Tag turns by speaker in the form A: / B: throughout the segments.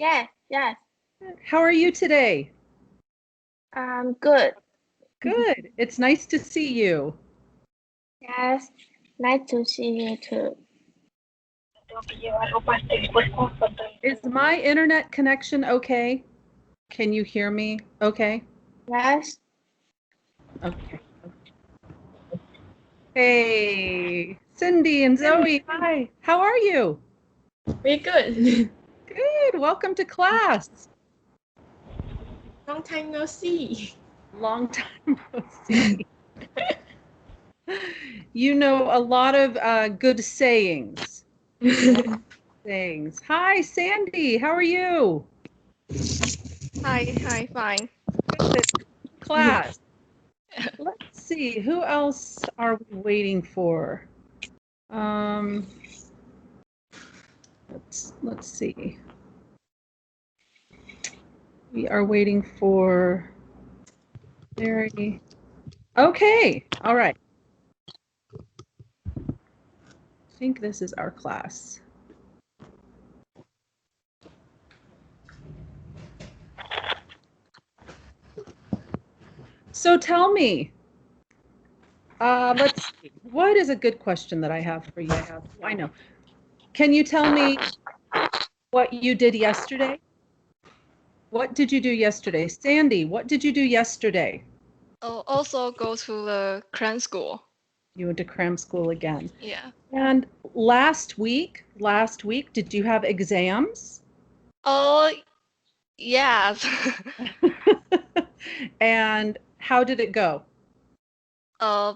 A: Yes.
B: How are you today?
A: Good.
B: Good. It's nice to see you.
A: Yes, nice to see you too.
B: Is my internet connection okay? Can you hear me okay?
A: Yes,
B: Okay. Hey, Cindy and Zoe, hi. How are you?
C: We're good.
B: Good. Welcome to class.
C: Long time no see.
B: Long time no see. You know a lot of good sayings. Hi, Sandy. How are you?
C: Hi, fine.
B: Good. Class. Let's see. Who else are we waiting for? Let's see. We are waiting for Mary. Okay. All right. I think this is our class. So tell me, let's see. What is a good question that I have for you? I know. Can you tell me what you did yesterday? What did you do yesterday? Sandy, what did you do yesterday?
C: Oh, also go to the cram school.
B: You went to cram school again.
C: Yeah.
B: And last week, did you have exams?
C: Oh, yes.
B: And how did it go?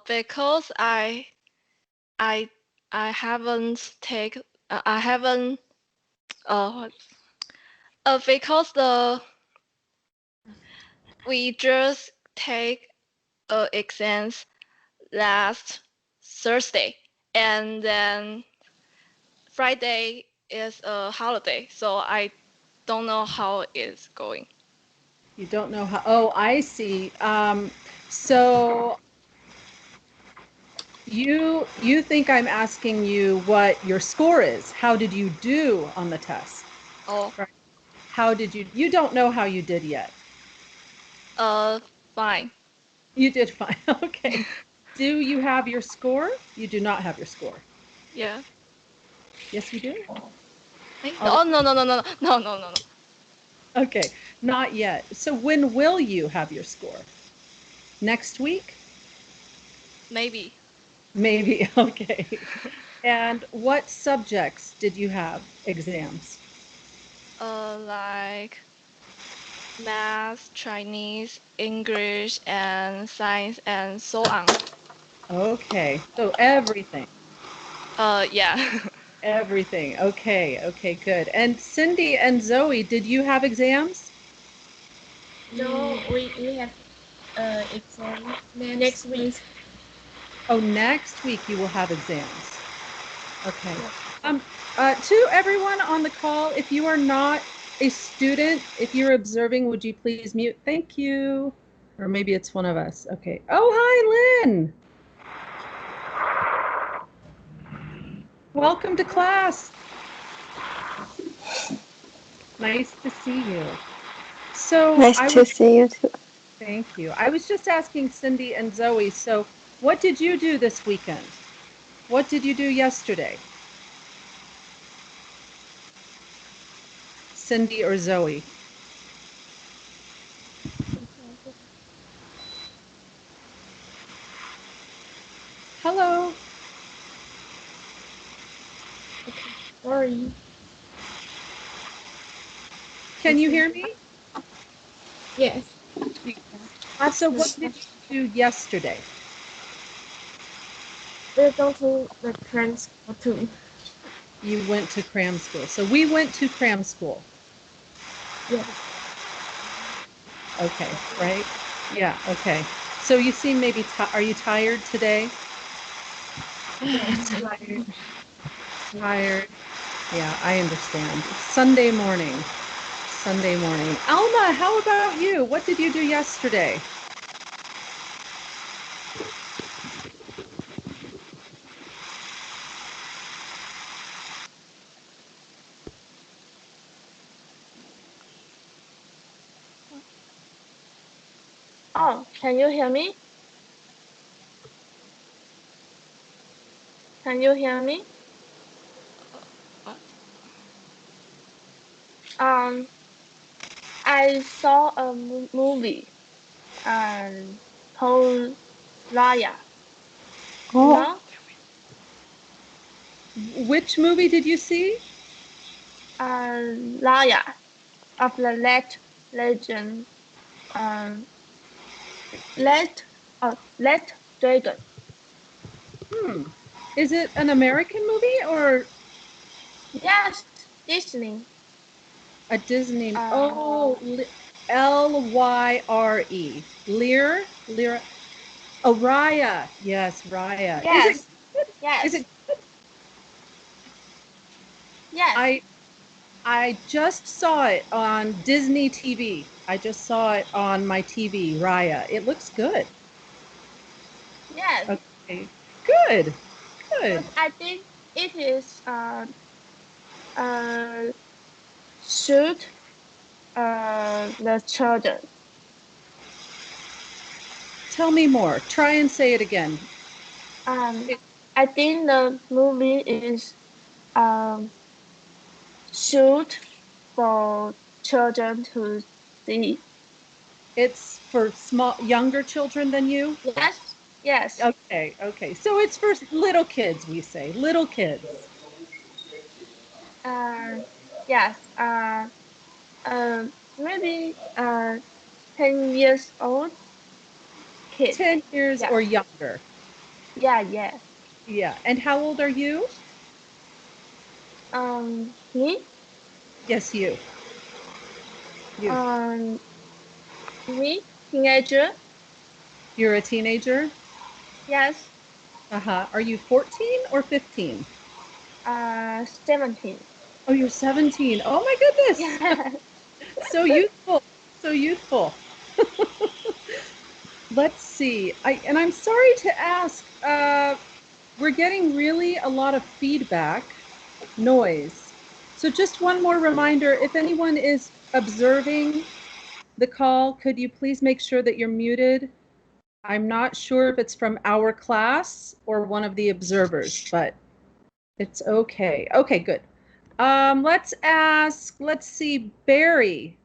C: Because I haven't take I haven't because we just take exams last Thursday, and then Friday is a holiday, so I don't know how it's going.
B: You don't know how, oh, I see. So you think I'm asking you what your score is. How did you do on the test?
C: Oh,
B: Right. How did you don't know how you did yet.
C: fine.
B: You did fine. Okay. Do you have your score? You do not have your score.
C: Yeah.
B: Yes, you do.
C: Oh, no.
B: Okay, not yet. So when will you have your score? Next week?
C: Maybe.
B: Maybe. Okay. And what subjects did you have exams?
C: Like math, Chinese, English, and science, and so on.
B: Okay. So everything.
C: Yeah.
B: Everything. Okay. Okay, good. And Cindy and Zoe, did you have exams?
D: No, we have exam next week.
B: Oh, next week you will have exams. Okay. To everyone on the call, if you are not a student, if you're observing, would you please mute? Thank you. Or maybe it's one of us. Okay. Oh, hi, Lynn. Welcome to class. Nice to see you. So
E: Nice to see you too.
B: Thank you. I was just asking Cindy and Zoe, so what did you do this weekend? What did you do yesterday? Cindy or Zoe? Hello.
D: Sorry.
B: Can you hear me?
D: Yes.
B: So what did you do yesterday?
D: We're going to the cram school too.
B: You went to cram school. So we went to cram school.
D: Yes.
B: Okay, right? Yeah, okay. So you seem maybe, are you tired today?
D: Yes.
B: Tired. Yeah, I understand. It's Sunday morning. Sunday morning. Alma, how about you? What did you do yesterday?
A: Oh, can you hear me? Can you hear me?
C: What?
A: I saw a movie called Raya. You
B: Oh,
A: know?
B: which movie did you see?
A: Raya of the Late Legend. Um, Late Dragon.
B: Hmm. Is it an American movie or
A: Yes, Disney.
B: a Disney?
A: Uh,
B: Oh, Lyre. Lyra. Oh, Raya. Yes, Raya. Is it
A: yes,
B: good? Is
A: yes,
B: it
A: yes,
B: I I just saw it on Disney TV. I just saw it on my TV, Raya. It looks good.
A: yes.
B: Okay. Good.
A: But
B: Good.
A: I think it is uh suit the children.
B: Tell me more. Try and say it again.
A: Um,
B: It,
A: I think the movie is um suit for children to see.
B: it's for younger children than you?
A: Yes, yes.
B: Okay, okay. So it's for little kids, we say. Little kids.
A: Uh, yes. Maybe 10 years old kid.
B: 10 years
A: Yeah,
B: or younger.
A: yeah, yeah.
B: Yeah. And how old are you?
A: Me.
B: Yes, you. You.
A: Um, me. Teenager.
B: You're a teenager?
A: Yes.
B: Uh-huh. Are you 14 or 15?
A: 17.
B: Oh, you're 17. Oh my goodness.
A: Yeah.
B: So youthful. So youthful. Let's see. I'm sorry to ask. We're getting really a lot of feedback, noise. So just one more reminder, if anyone is observing the call, could you please make sure that you're muted? I'm not sure if it's from our class or one of the observers, but it's okay. Okay, good. Let's see, Barry.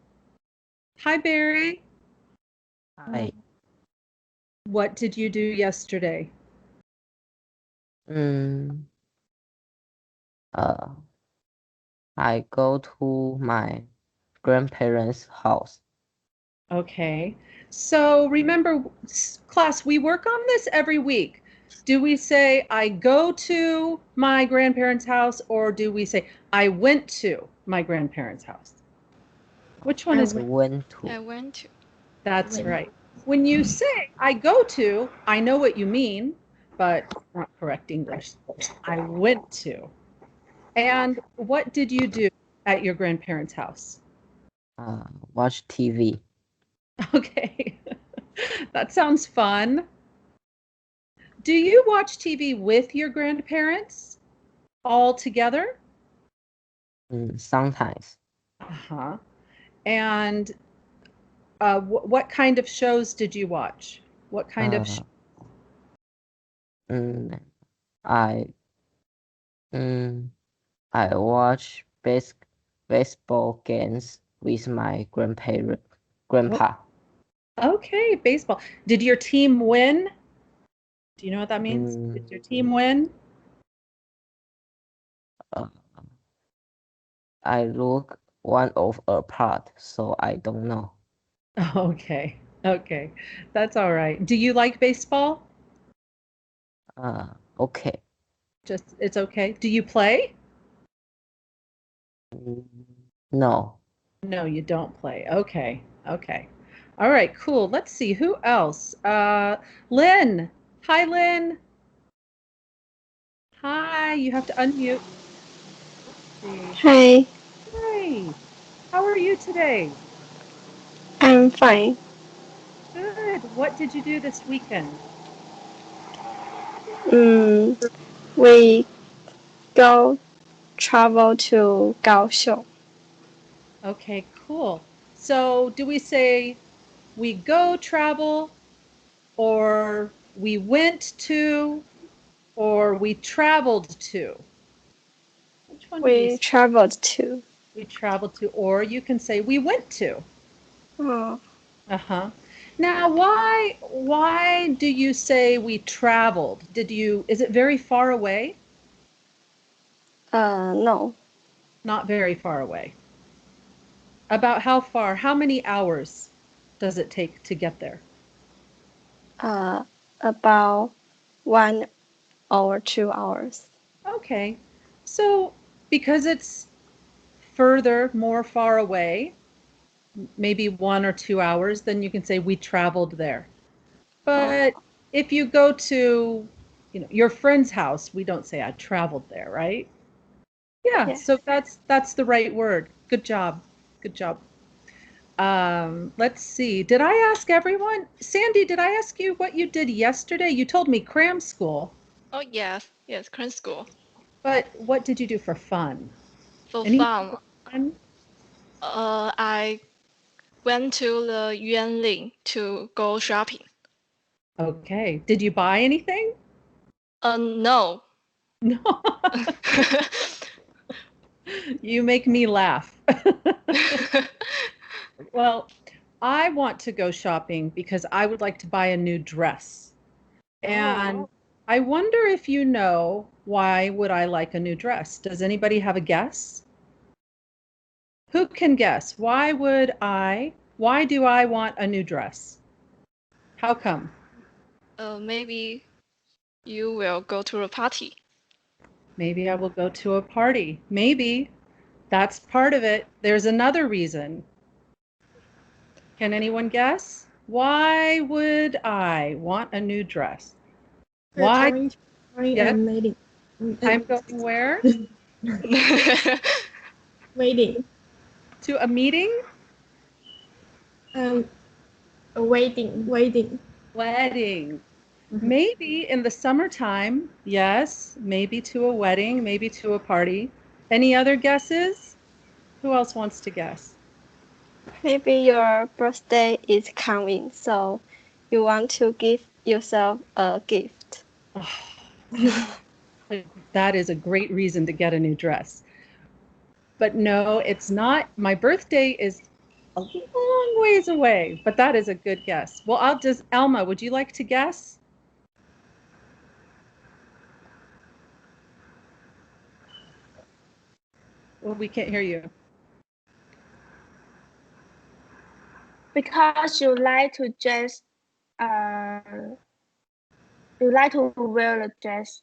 B: Hi, Barry.
E: I
B: What did you do yesterday?
E: mm, uh I go to my grandparents' house.
B: Okay. So remember, class, we work on this every week. Do we say, I go to my grandparents' house, or do we say, I went to my grandparents' house? Which one
D: I
B: is?
E: I
D: went.
E: went to.
C: I went to.
B: That's
D: Went.
B: right. When you say, I go to, I know what you mean, but not correct English. I went to. And what did you do at your grandparents' house?
E: Watch TV.
B: Okay. That sounds fun. Do you watch TV with your grandparents all together?
E: Sometimes.
B: Uh-huh. And what kind of shows did you watch? What kind of
E: Uh, mm, I mm, I watch baseball games with my
B: what?
E: grandpa.
B: Okay, baseball. Did your team win? Do you know what that means? Did
E: Mm,
B: your team win?
E: uh, I look one of apart, so I don't know.
B: Okay. Okay. That's all right. Do you like baseball?
E: Okay.
B: Just it's okay. Do you play?
E: Mm, No.
B: No, you don't play. Okay. Okay. All right, cool. Let's see who else. Lynn. Hi, Lynn. Hi, you have to unmute. Let's see.
F: Hi,
B: Hi. How are you today?
F: I'm fine.
B: Good. What did you do this weekend?
F: Mm, we go travel to Kaohsiung.
B: Okay, cool. So, do we say we go travel, or we went to, or we traveled to? Which one do
F: We
B: these?
F: traveled to.
B: We traveled to, or you can say we went to.
F: Oh,
B: Uh-huh. Now, why do you say we traveled? Is it very far away?
F: no.
B: Not very far away. About how far? How many hours does it take to get there?
F: About 1 or 2 hours.
B: Okay. So, because it's further, more far away, maybe 1 or 2 hours, then you can say we traveled there. But if you go to, your friend's house, we don't say I traveled there, right? Yeah,
F: Yeah.
B: so that's the right word. Good job. Good job. Let's see. Did I ask everyone? Sandy, did I ask you what you did yesterday? You told me cram school,
C: Oh yes, yes, Korean school.
B: but what did you do for fun?
C: For
B: Anything
C: fun,
B: fun?
C: I went to the Yuanling to go shopping.
B: Okay. Did you buy anything?
C: No.
B: No. You make me laugh. Well, I want to go shopping because I would like to buy a new dress. And I wonder if you know why would I like a new dress? Does anybody have a guess? Who can guess? Why do I want a new dress? How come?
C: Maybe you will go to a party.
B: Maybe I will go to a party. Maybe that's part of it. There's another reason. Can anyone guess? Why would I want a new dress? Why?
D: Going to going
B: Yes.
D: and meeting.
B: I'm going where?
D: Waiting.
B: To a meeting?
D: Waiting.
B: Wedding.
D: Mhm.
B: Maybe in the summertime, yes. Maybe to a wedding, maybe to a party. Any other guesses? Who else wants to guess?
F: Maybe your birthday is coming, so you want to give yourself a gift.
B: That is a great reason to get a new dress. But no, it's not. My birthday is a long ways away, but that is a good guess. Well, Alma, would you like to guess? Well, we can't hear you.
A: Because you like to dress, you like to wear the dress.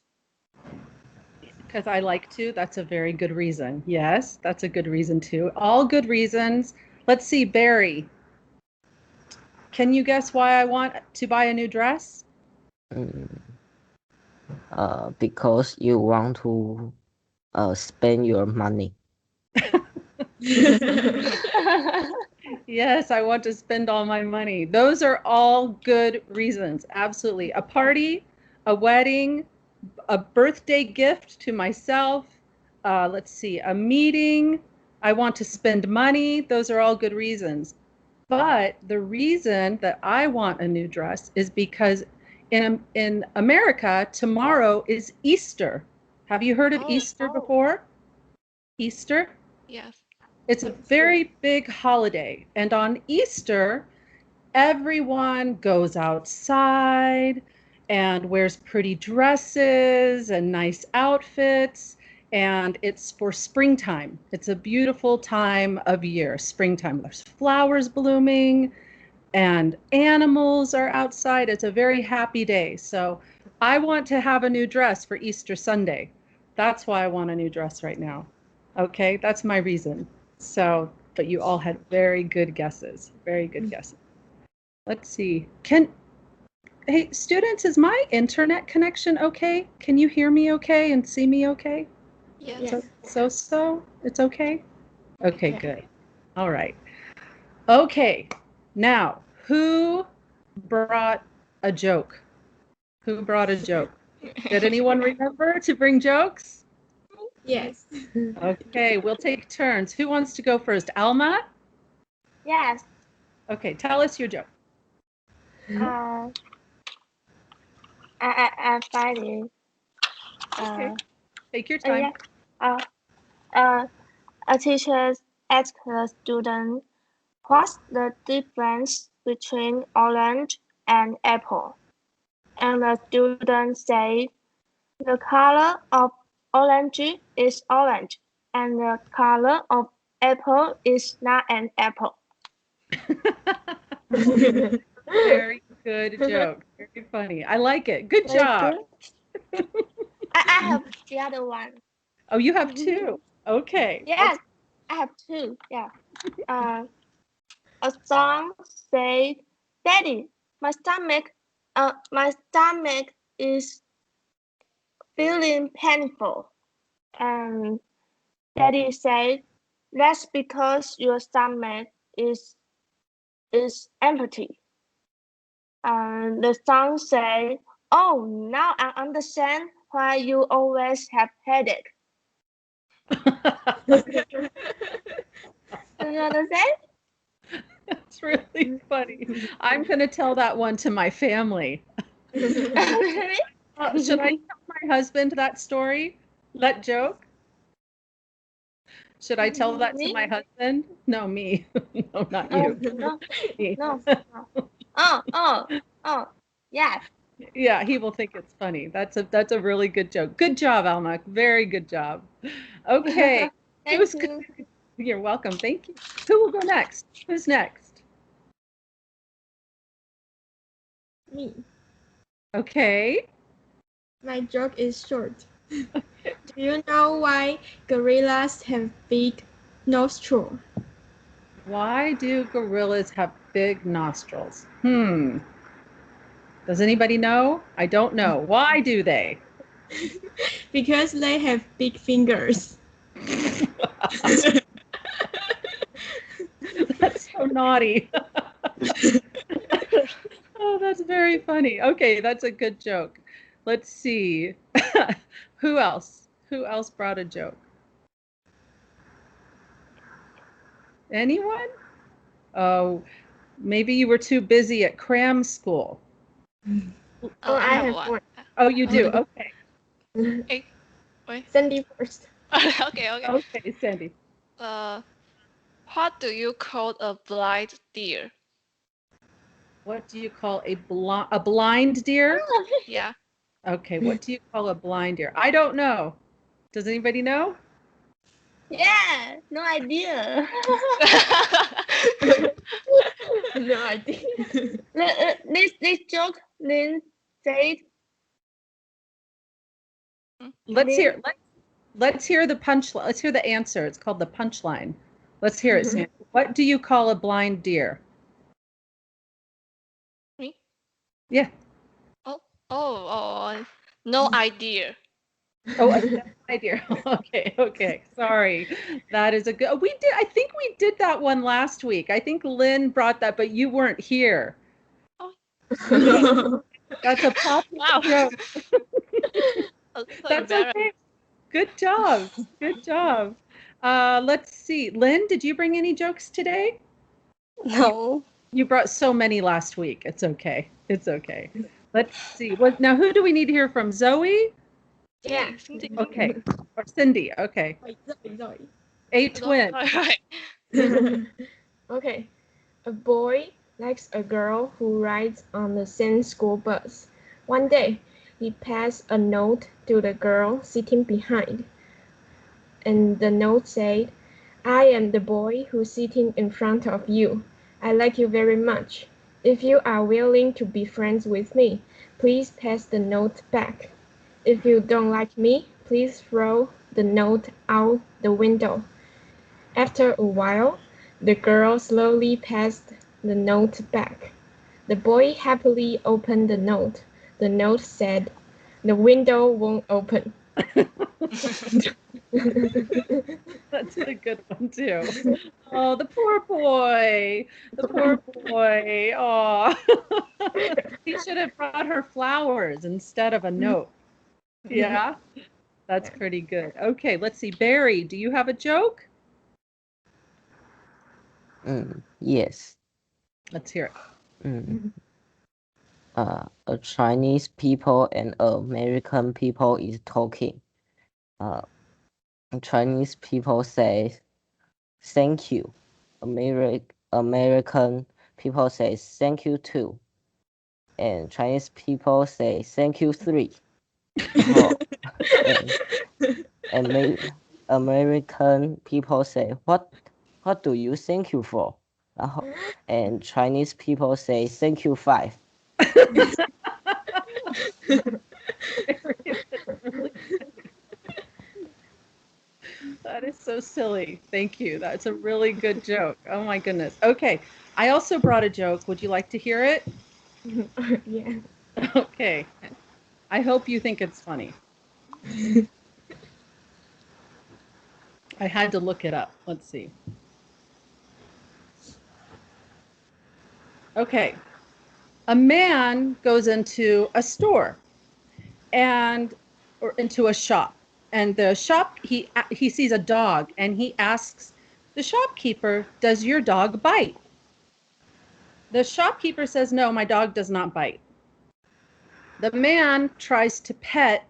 B: Because I like to. That's a very good reason. Yes, that's a good reason too. All good reasons. Let's see, Barry. Can you guess why I want to buy a new dress?
E: Because you want to spend your money.
B: Yes, I want to spend all my money. Those are all good reasons. Absolutely. A party, a wedding, a birthday gift to myself. Let's see, a meeting. I want to spend money. Those are all good reasons. But the reason that I want a new dress is because in America, tomorrow is Easter. Have you heard of Easter before? Easter?
C: Yes.
B: It's a very big holiday. And on Easter, everyone goes outside and wears pretty dresses and nice outfits. And it's for springtime. It's a beautiful time of year, springtime. There's flowers blooming and animals are outside. It's a very happy day. So I want to have a new dress for Easter Sunday. That's why I want a new dress right now. Okay, that's my reason. So, but you all had very good guesses. Very good guesses. Let's see. Hey, students, is my internet connection okay? Can you hear me okay and see me okay?
C: Yes.
B: So? It's okay? Okay, good. All right. Okay, now, who brought a joke? Who brought a joke? Did anyone remember to bring jokes?
D: Yes.
B: Okay, we'll take turns. Who wants to go first? Alma?
A: Yes.
B: Okay, tell us your joke.
A: Uh, I find it.
B: Okay.
A: Uh,
B: Take your time.
A: yeah. A teacher asked the student, "What's the difference between orange and apple?" And the student said, "The color of orange is orange, and the color of apple is not an apple."
B: Very good joke. Very funny. I like it. Good
A: Very
B: job.
A: good. I have the other one.
B: Oh, you have two. Okay.
A: Yes, I have two. Yeah. Uh, a song said, "Daddy, my stomach is feeling painful." And Daddy said, "That's because your stomach is empty." And the song said, "Oh, now I understand why you always have headache." Do you understand?
B: That's really funny. I'm going to tell that one to my family.
A: Really?
B: Should I tell my husband that story? That joke? Should I tell that to
A: Me?
B: my husband? No, me. No, not
A: Oh,
B: you.
A: no,
B: Me.
A: no, no. Oh, yes.
B: Yeah, he will think it's funny. That's a really good joke. Good job, Alma. Very good job. Okay.
A: Thank you.
B: You're welcome. Thank you. Who will go next? Who's next?
D: Me.
B: Okay.
D: My joke is short. Do you know why gorillas have big nostrils?
B: Why do gorillas have big nostrils? Does anybody know? I don't know. Why do they?
D: Because they have big fingers.
B: That's so naughty. Oh, that's very funny. Okay, that's a good joke. Let's see. Who else? Who else brought a joke? Anyone? Oh, maybe you were too busy at cram school.
D: Oh,
C: I
D: I
C: have
D: have
C: one.
D: one.
B: Oh, you do?
C: Okay.
B: Okay.
C: Hey, wait.
D: Sandy first.
C: Okay.
B: Okay, Sandy.
C: Uh, what do you call a blind deer?
B: What do you call a blind deer?
C: Yeah.
B: Okay, what do you call a blind deer? I don't know. Does anybody know?
A: Yeah, no idea.
D: No idea.
A: This joke, Lynn said.
B: Let's
A: Lynn,
B: hear let's hear the punchline. Let's hear the answer. It's called the punchline. Let's hear it, Sandy. What do you call a blind deer?
C: Me?
B: Yeah.
C: No idea.
B: Oh, I have no idea. Okay. Sorry. That is a good. We did. I think we did that one last week. I think Lynn brought that, but you weren't here.
C: Oh,
B: That's a popular
C: wow.
B: joke.
C: So
B: That's
C: embarrassing.
B: okay. Good job. Good job. Let's see. Lynn, did you bring any jokes today?
F: No.
B: You brought so many last week. It's okay. It's okay. Let's see. What now? Who do we need to hear from? Zoe?
D: Yeah.
C: Cindy.
B: Okay. Or Cindy? Okay.
D: Sorry.
B: A twin.
D: Okay. A boy likes a girl who rides on the same school bus. One day, he passed a note to the girl sitting behind, and the note said, "I am the boy who's sitting in front of you. I like you very much. If you are willing to be friends with me, please pass the note back. If you don't like me, please throw the note out the window." After a while, the girl slowly passed the note back. The boy happily opened the note. The note said, "The window won't open."
B: That's a good one too. Oh, the poor boy. The poor boy. Oh. He should have brought her flowers instead of a note. Yeah, that's pretty good. Okay, let's see. Barry, do you have a joke?
E: Yes.
B: Let's hear it.
E: Mm. A Chinese people and American people is talking. Chinese people say thank you. American people say thank you too. And Chinese people say thank you three. 然后 and American people say what do you thank you for? 然后 and Chinese people say thank you five.
B: That is so silly. Thank you. That's a really good joke. Oh my goodness. Okay. I also brought a joke. Would you like to hear it?
D: Yeah.
B: Okay. I hope you think it's funny. I had to look it up. Let's see. Okay. A man goes into a store or into a shop, and the shop he sees a dog, and he asks the shopkeeper, "Does your dog bite?" The shopkeeper says, "No, my dog does not bite." The man tries to pet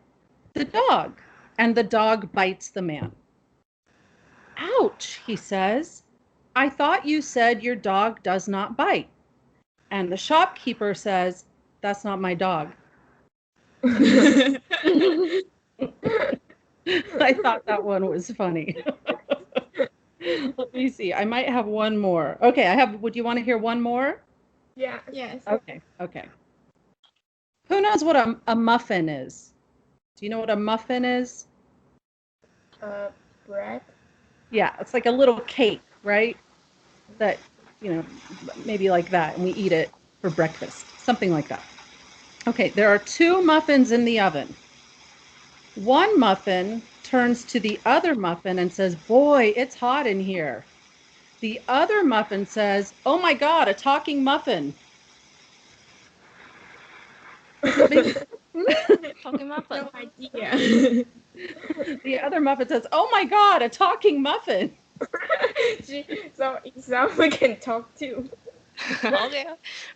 B: the dog, and the dog bites the man. "Ouch," he says. "I thought you said your dog does not bite." And the shopkeeper says, "That's not my dog." I thought that one was funny. Let me see. I might have one more. Okay, would you want to hear one more?
D: Yeah.
C: Yes.
B: Okay. Who knows what a muffin is? Do you know what a muffin is?
D: Bread.
B: Yeah, it's like a little cake, right? That, maybe like that, and we eat it for breakfast, something like that. Okay, there are two muffins in the oven. One muffin turns to the other muffin and says, "Boy, it's hot in here." The other muffin says, "Oh my God, a talking muffin." Does it make
C: Talking muffin.
D: No idea.
B: The other muffin says, "Oh my God, a talking muffin."
D: So we can talk too.
C: Okay.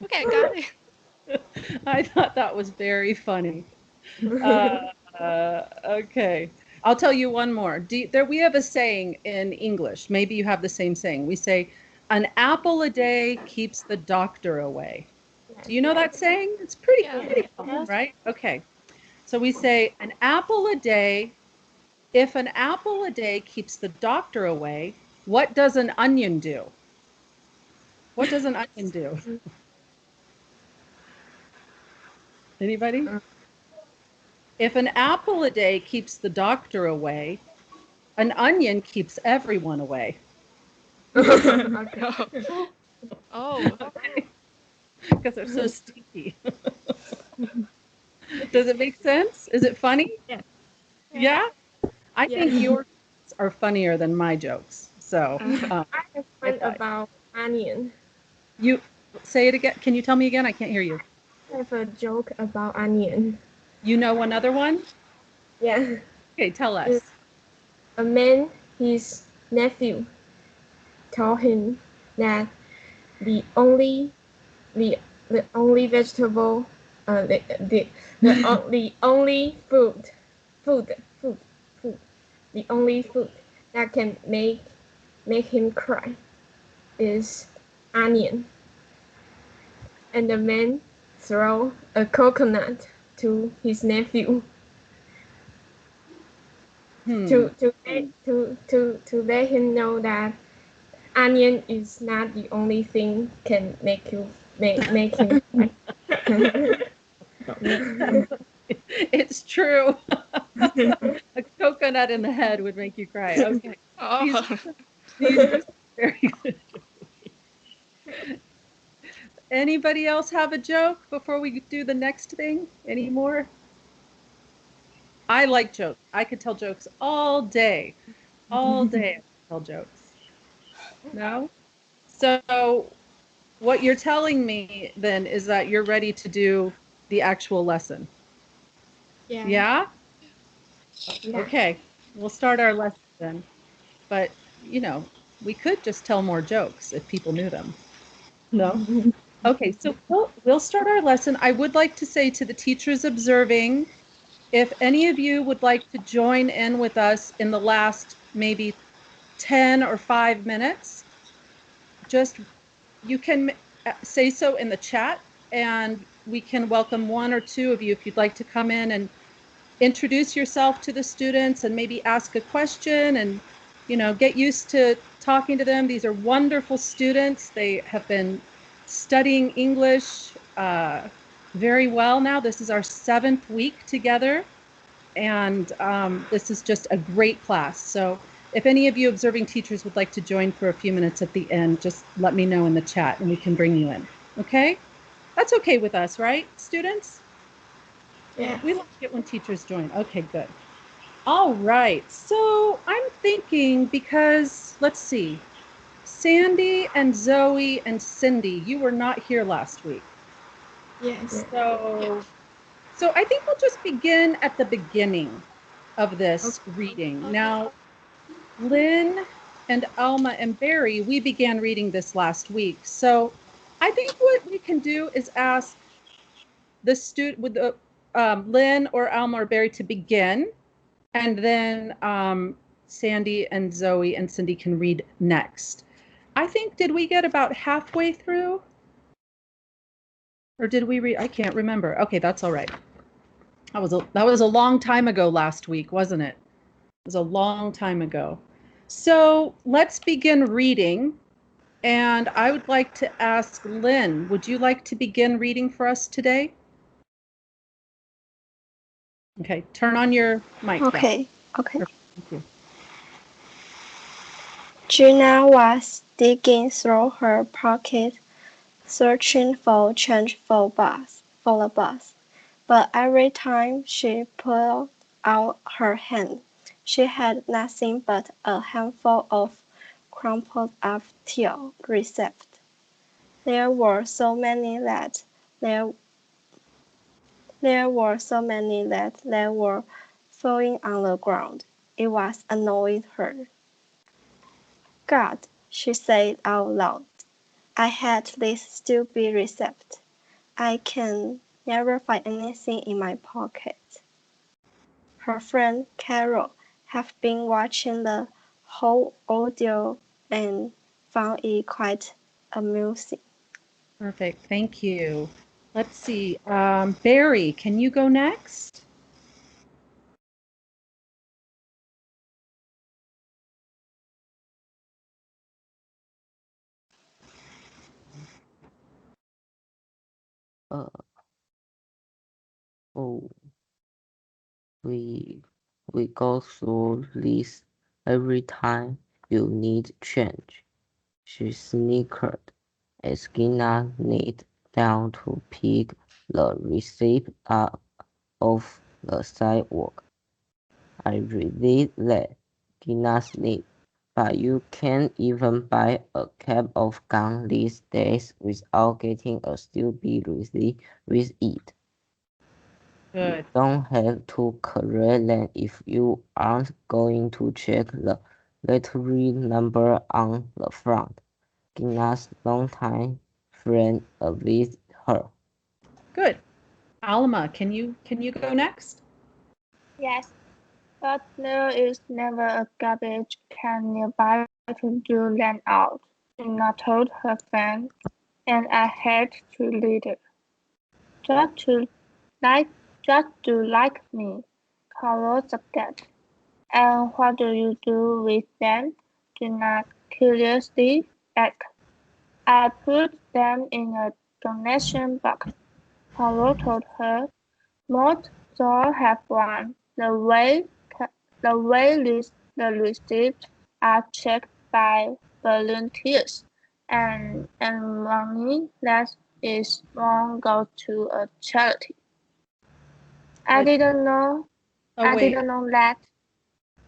C: Okay, got it.
B: I thought that was very funny. Okay. I'll tell you one more. We have a saying in English. Maybe you have the same saying. We say, "An apple a day keeps the doctor away." Do you know that saying? It's pretty common, right? Okay. So we say, "An apple a day. If an apple a day keeps the doctor away, what does an onion do?" What does an onion do? Anybody? If an apple a day keeps the doctor away, an onion keeps everyone away.
D: Okay.
C: Oh,
B: Because they're so stinky. Does it make sense? Is it funny?
D: Yeah.
B: Yeah? I think
D: Yeah.
B: yours are funnier than my jokes. So
D: I have
B: I
D: one
B: thought
D: about onion.
B: you say it again. Can you tell me again? I can't hear you.
D: I have a joke about onion.
B: You know another one?
D: Yeah.
B: Okay, tell us.
D: A man, his nephew, told him that the only the the only vegetable the only food food the only food that can make him cry is onion. And the man throw a coconut to his nephew
B: Hmm.
D: to let him know that onion is not the only thing can make him cry.
B: It's true. A coconut in the head would make you cry. Okay. These,
C: oh.
B: these are very good. Anybody else have a joke before we do the next thing? Any more? I like jokes. I could tell jokes all day. All day I could tell jokes. No? So what you're telling me then is that you're ready to do the actual lesson.
C: Yeah.
B: Yeah?
D: Yeah.
B: Okay. We'll start our lesson then. But, we could just tell more jokes if people knew them. No? Okay, so we'll start our lesson. I would like to say to the teachers observing, if any of you would like to join in with us in the last maybe 10 or 5 minutes, just you can say so in the chat, and we can welcome one or two of you if you'd like to come in and introduce yourself to the students and maybe ask a question and, get used to talking to them. These are wonderful students. They have been studying English very well now. This is our 7th week together, and this is just a great class. So if any of you observing teachers would like to join for a few minutes at the end, just let me know in the chat and we can bring you in. Okay? That's okay with us, right, students?
D: Yeah.
B: We like it when teachers join. Okay, good. All right. So I'm thinking, because let's see, Sandy and Zoe and Cindy, you were not here last week.
D: Yes.
B: So I think we'll just begin at the beginning of this reading.
C: Okay.
B: Now, Lynn and Alma and Barry, we began reading this last week. So I think what we can do is ask the student with the Lynn or Alma or Barry to begin, and then Sandy and Zoe and Cindy can read next. I think, did we get about halfway through? Or did we read? I can't remember. Okay, that's all right. That was a long time ago last week, wasn't it? It was a long time ago. So let's begin reading. And I would like to ask Lynn, would you like to begin reading for us today? Okay, turn on your mic.
F: Okay.
B: Thank you.
F: Gina was digging through her pocket, searching for change for the bus. But every time she put out her hand, she had nothing but a handful of crumpled up teal receipts. There were so many that there were so many that they were falling on the ground. It was annoying her. God, she said out loud, I had this stupid receipt. I can never find anything in my pocket. Her friend Carol had been watching the whole ordeal and found it quite amusing.
B: Perfect. Thank you. Let's see. Barry, can you go next?
E: Uh, oh, we we go through this every time you need change. She snickered as Gina knelt down to pick the receipt up off the sidewalk. I really let Gina sleep, but you can't even buy a cup of gum these days without getting a stupid receipt with it. You
B: Good.
E: don't have to correct them if you aren't going to check the lottery number on the front. Gina's longtime friend advised her.
B: Good. Alma, can you go next?
A: Yes, but there is never a garbage can nearby to do them out, Gina told her friend, and I hate to lead it. Just to like, just to like me, Carol subject. And what do you do with them? Gina curiously asked. I put them in a donation box, Carol told her. Most stores have one. The receipts are checked by volunteers, and money that is won't go to a charity. I
B: Good.
A: didn't know.
B: Oh,
A: I
B: wait.
A: didn't know that.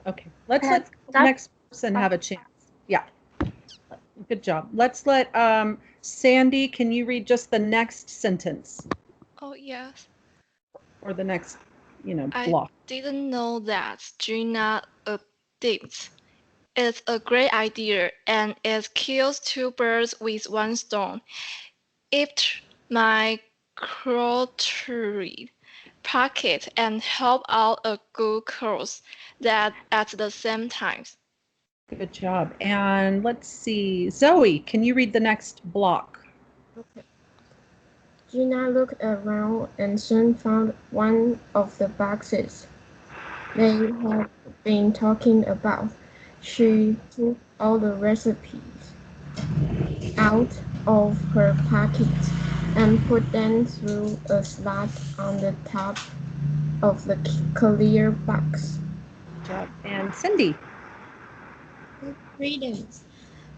B: Okay. Let's
A: That,
B: let the
A: that
B: next person have a chance. Yeah. Good job. Let's let Sandy, can you read just the next sentence
C: Oh, yes.
B: or the next,
C: I
B: block?
C: didn't know that Gina addict. It's a great idea and it kills two birds with one stone. empty my crotchety pocket and help out a good cause that at the same time.
B: Good job. And let's see, Zoe, can you read the next block?
D: Okay. Gina looked around and soon found one of the boxes they had been talking about. She took all the recipes out of her pocket and put them through a slot on the top of the clear box.
B: Good job. And Cindy.
D: Credence.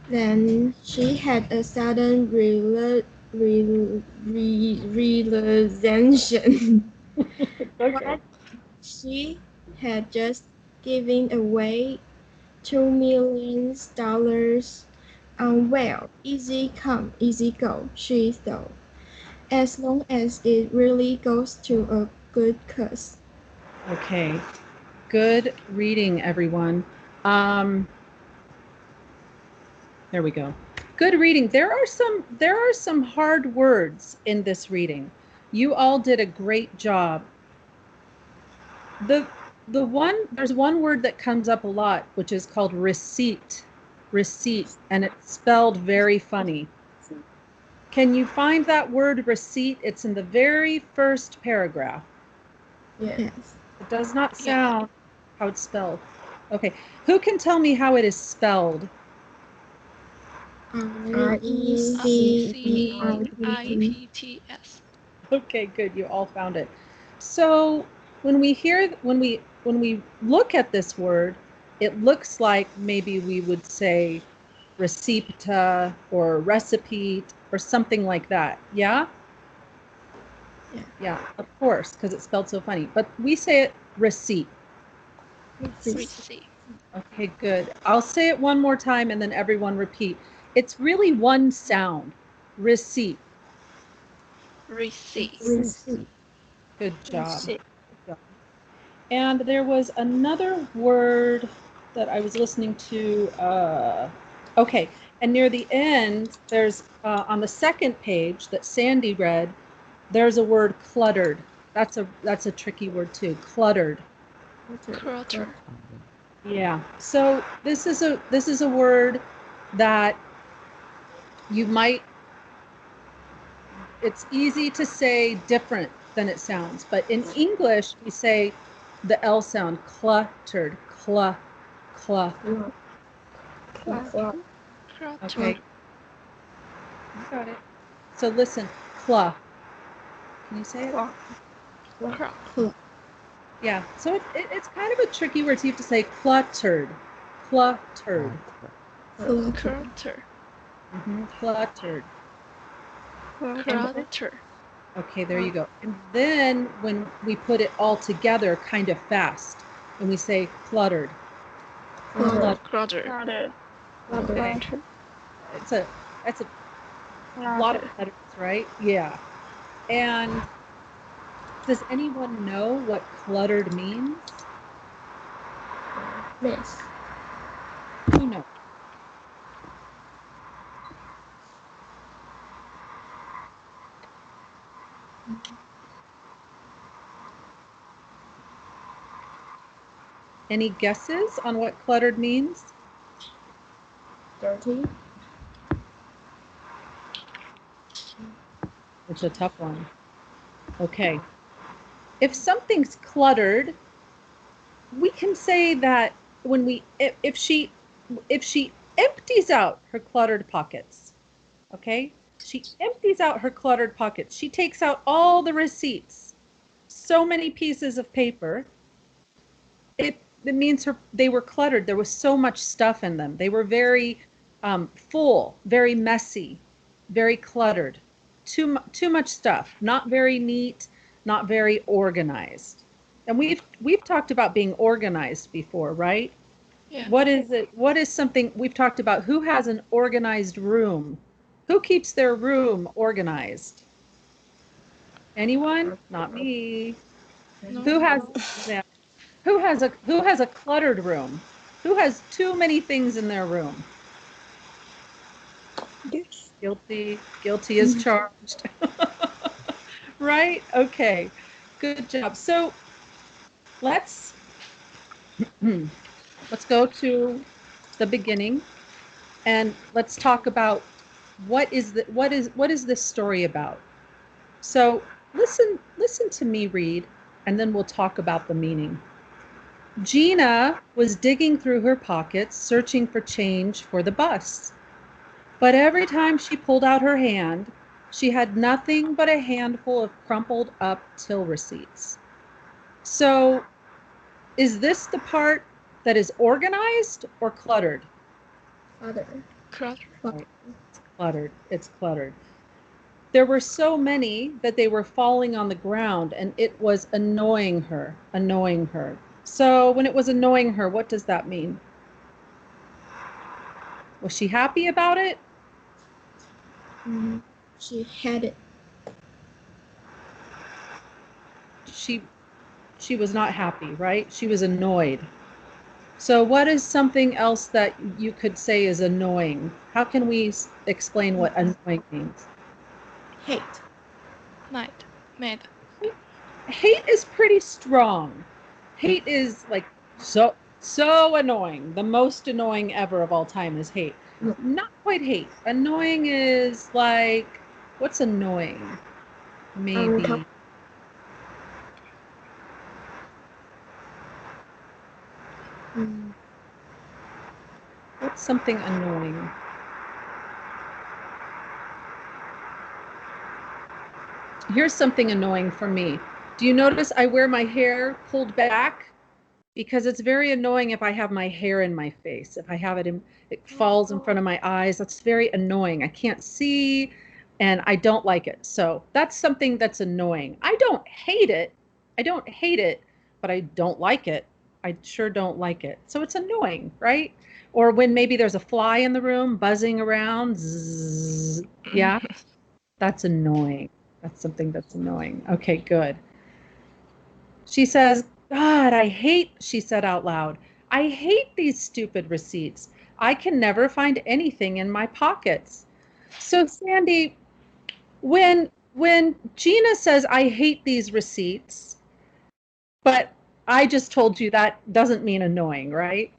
D: Then she had a sudden realization. What she had just given away $2 million. Well, easy come, easy go, she thought, as long as it really goes to a good cause.
B: Okay. Good reading, everyone. There we go. Good reading. There are some hard words in this reading. You all did a great job. There's one word that comes up a lot, which is called receipt. Receipt, and it's spelled very funny. Can you find that word receipt? It's in the very first paragraph.
D: Yes.
B: It does not sound how it's spelled. Okay. Who can tell me how it is spelled?
C: RECEIPTS.
B: Okay, good. You all found it. So when we look at this word, it looks like maybe we would say recepta or recipe or something like that. Yeah? Yeah, of course, because it's spelled so funny. But we say it receipt.
C: Receipt.
B: Okay, good. I'll say it one more time and then everyone repeat. It's really one sound. Receipt.
C: Receipt.
B: Good job. Good job. And there was another word that I was listening to. Okay, and near the end, there's on the second page that Sandy read, there's a word cluttered. That's a tricky word too. Cluttered.
C: Clutter.
B: Yeah. So this is a word that you might. It's easy to say different than it sounds, but in English we say the L sound, cluttered, cluh. Okay. You got it. So listen, cluh. Can you say it? Yeah. So it's kind of a tricky word. So you have to say cluttered. Cluttered.
C: Clutter.
B: Cluttered.
C: Clutter.
B: Okay, there you go. And then when we put it all together kind of fast, and we say cluttered.
C: Clutter.
B: Okay. That's a lot of letters, right? Yeah. And does anyone know what cluttered means?
D: Mess.
B: Who knows? Any guesses on what cluttered means?
D: Dirty.
B: It's a tough one. Okay. If something's cluttered, we can say that if she empties out her cluttered pockets, okay? She empties out her cluttered pockets. She takes out all the receipts, so many pieces of paper. It means they were cluttered. There was so much stuff in them. They were very full, very messy, very cluttered. Too much stuff. Not very neat. Not very organized. And we've talked about being organized before, right?
C: Yeah.
B: What is it? What is something we've talked about? Who has an organized room? Who keeps their room organized? Anyone? Not me.
C: No.
B: Who has yeah. Who has a cluttered room? Who has too many things in their room?
F: Yes.
B: Guilty as charged. Right? Okay. Good job. So let's let's go to the beginning and let's talk about what is this story about. So listen to me read, and then we'll talk about the meaning. Gina was digging through her pockets, searching for change for the bus. But every time she pulled out her hand, she had nothing but a handful of crumpled up till receipts. So, is this the part that is organized or cluttered?
D: Father.
B: Right. It's cluttered. It's cluttered. There were so many that they were falling on the ground, and it was annoying her, annoying her. So, when it was annoying her, what does that mean? Was she happy about it?
D: She had it.
B: She was not happy, right? She was annoyed. So what is something else that you could say is annoying? How can we explain what annoying means?
D: Hate.
C: Mad.
B: Hate is pretty strong. Hate is like so annoying. The most annoying ever of all time is hate. Not quite hate. Annoying is like, what's annoying? Maybe. What's something annoying? Here's something annoying for me. Do you notice I wear my hair pulled back? Because it's very annoying if I have my hair in my face. If I have it it falls in front of my eyes. That's very annoying. I can't see and I don't like it. So that's something that's annoying. I don't hate it. I don't hate it, but I don't like it. I sure don't like it. So it's annoying, right? Or when maybe there's a fly in the room buzzing around. Zzz, yeah, that's annoying. That's something that's annoying. Okay, good. She says, God, she said out loud, I hate these stupid receipts. I can never find anything in my pockets. So, Sandy, when Gina says, I hate these receipts, but I just told you that doesn't mean annoying, right?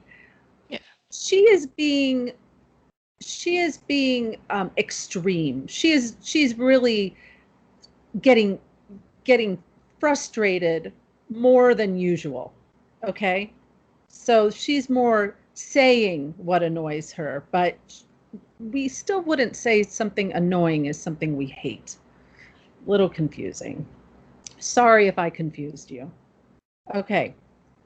C: Yeah.
B: She is being extreme. She's really getting frustrated more than usual. Okay? So she's more saying what annoys her, but we still wouldn't say something annoying is something we hate. Little confusing. Sorry if I confused you. Okay.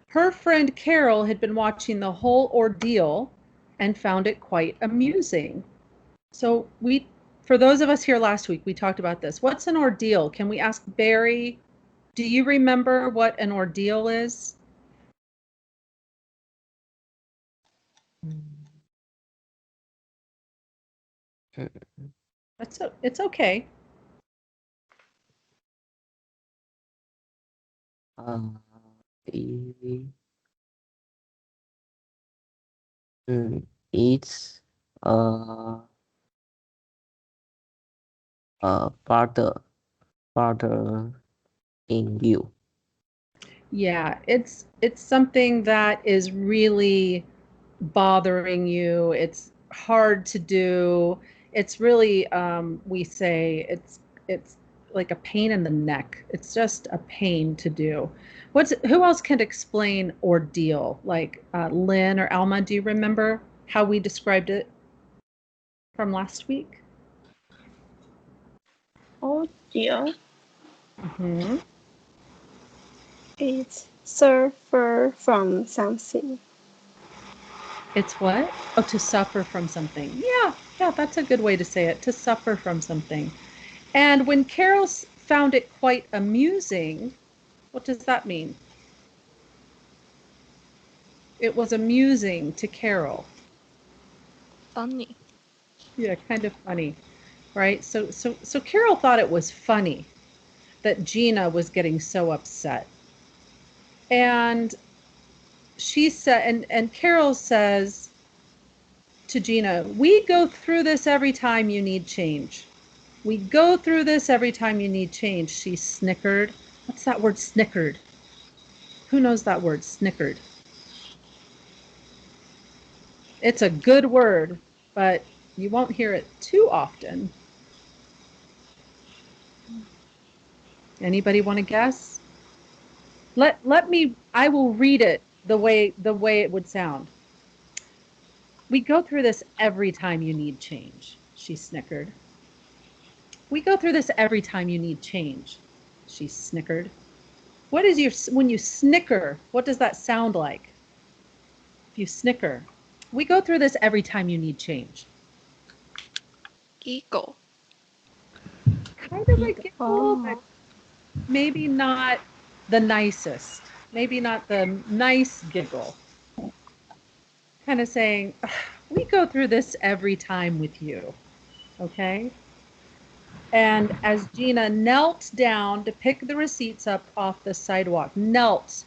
B: Her friend Carol had been watching the whole ordeal and found it quite amusing. So for those of us here last week, we talked about this. What's an ordeal? Can we ask Barry? Do you remember what an ordeal is? It's okay.
E: Uh, it's uh, farther in you.
B: Yeah, it's something that is really bothering you. It's hard to do. It's really we say it's like a pain in the neck. It's just a pain to do. Who else can explain ordeal? Like Lynn or Alma, do you remember how we described it from last week?
F: Oh dear.
B: Mm-hmm.
F: It's suffer from something.
B: It's what? Oh, to suffer from something. Yeah, that's a good way to say it. To suffer from something. And when Carol found it quite amusing, what does that mean? It was amusing to Carol.
C: Funny.
B: Yeah, kind of funny, right? So Carol thought it was funny that Gina was getting so upset. And she said, and Carol says to Gina, we go through this every time you need change. We go through this every time you need change. She snickered. What's that word, snickered? Who knows that word, snickered? It's a good word, but you won't hear it too often. Anybody want to guess? Let me, I will read it the way it would sound. We go through this every time you need change, she snickered. We go through this every time you need change, she snickered. What is your, when you snicker, what does that sound like? If you snicker. We go through this every time you need change.
C: Giggle.
B: Kind of a giggle, but
F: Oh,
B: maybe not the nicest. Maybe not the nice giggle. Kind of saying, we go through this every time with you. Okay? And as Gina knelt down to pick the receipts up off the sidewalk, knelt.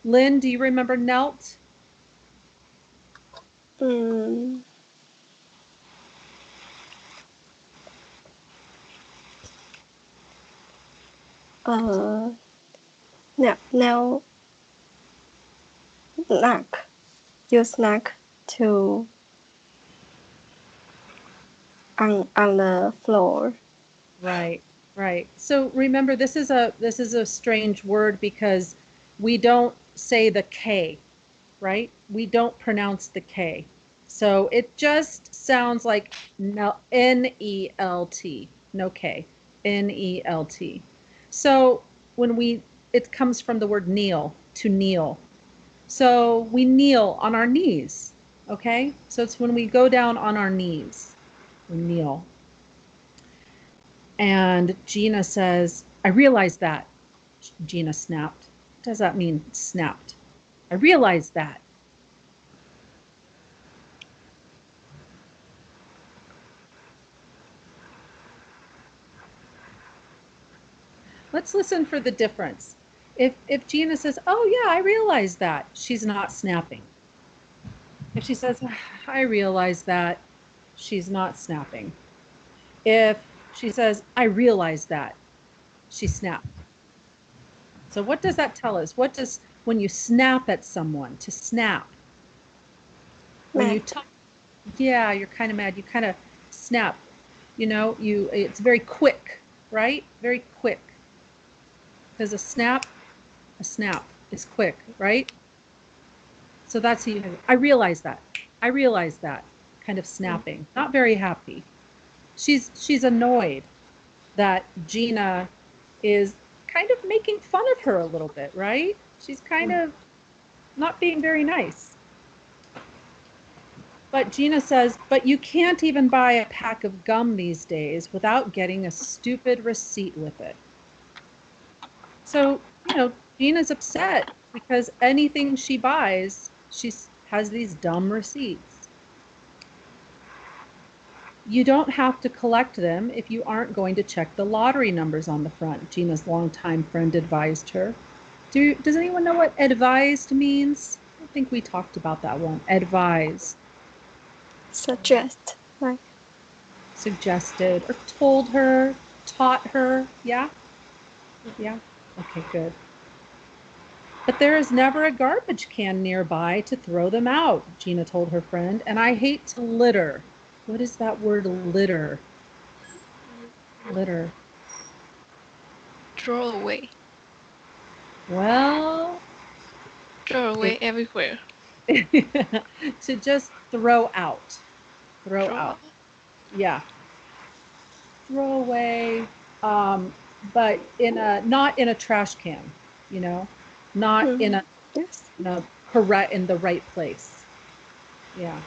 B: Lynn, do you remember knelt?
F: mm, uh, now, snack. You snack to on the floor.
B: Right, right. So remember, this is a strange word because we don't say the K, right? We don't pronounce the K. So it just sounds like N-E-L-T, no K, N-E-L-T. So when it comes from the word kneel, to kneel. So we kneel on our knees, okay? So it's when we go down on our knees, we kneel. And Gina says, I realized that. Gina snapped. What does that mean, snapped? I realized that. Let's listen for the difference. If Gina says, oh yeah, I realized that, she's not snapping. If she says, I realize that, she's not snapping. If she says, I realize that, she snapped. So what does that tell us? What does, when you snap at someone, to snap? When you
F: Mad.
B: talk, yeah, you're kind of mad. You kind of snap. You know, it's very quick, right? Very quick. Because a snap is quick, right? So that's how you, I realize that. I realize that kind of snapping. Not very happy. She's annoyed that Gina is kind of making fun of her a little bit, right? She's kind of not being very nice. But Gina says, but you can't even buy a pack of gum these days without getting a stupid receipt with it. So, Gina's upset because anything she buys, she has these dumb receipts. You don't have to collect them if you aren't going to check the lottery numbers on the front, Gina's longtime friend advised her. Does anyone know what advised means? I think we talked about that one. Advise.
F: Suggest. Like,
B: Suggested or told her, taught her. Yeah? Yeah? Okay, good. But there is never a garbage can nearby to throw them out, Gina told her friend, and I hate to litter. What is that word, litter? Litter.
C: Throw away.
B: Well,
C: Throw away everywhere.
B: to just throw out. Throw
C: Throw
B: out.
C: out.
B: Yeah. Throw away. But not in a trash can, you know, not
F: yes.
B: in the right place. Yeah.